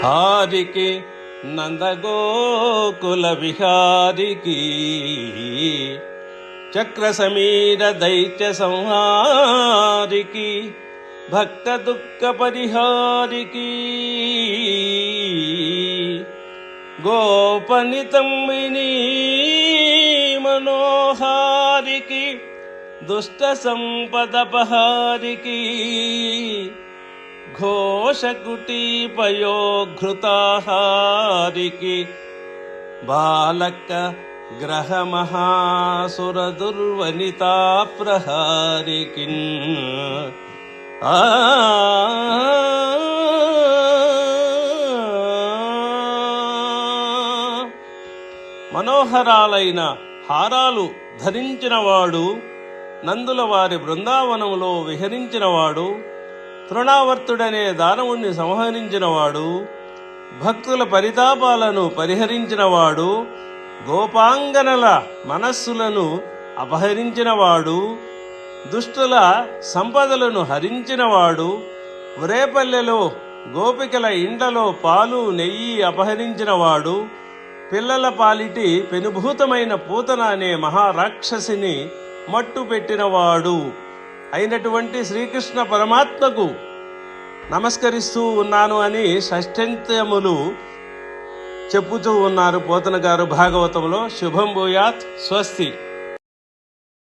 హారికి నందగోకుల విహారికి చక్ర సమీర దైత్య సంహారికి భక్త దుఃఖ పరిహారికి గోపనితమ్మిని మనోహారికి దుష్ట సంపదపహారికి ఘోషకుటీపయోఘృతాహారికి బాలక గ్రహ మహాసుర దుర్వనితా ప్రహారికి మనోహరాలైన హారాలు ధరించినవాడు, నందుల వారి బృందావనములో విహరించినవాడు, తృణావర్తుడనే దానవుణ్ణి సంహరించినవాడు, భక్తుల పరితాపాలను పరిహరించినవాడు, గోపాంగనల మనస్సులను అపహరించినవాడు, దుష్టుల సంపదలను హరించినవాడు, వ్రేపల్లెలో గోపికల ఇండ్లలో పాలు నెయ్యి అపహరించినవాడు, పిల్లల పాలిటి పెనుభూతమైన పూతన అనే మహారాక్షసిని మట్టు పెట్టినవాడు అయినటువంటి శ్రీకృష్ణ పరమాత్మకు నమస్కరిస్తూ ఉన్నాను అని షష్ఠంత్యములు చెప్పుతూ ఉన్నారు పోతన గారు భాగవతంలో. శుభం భూయాత్. స్వస్తి.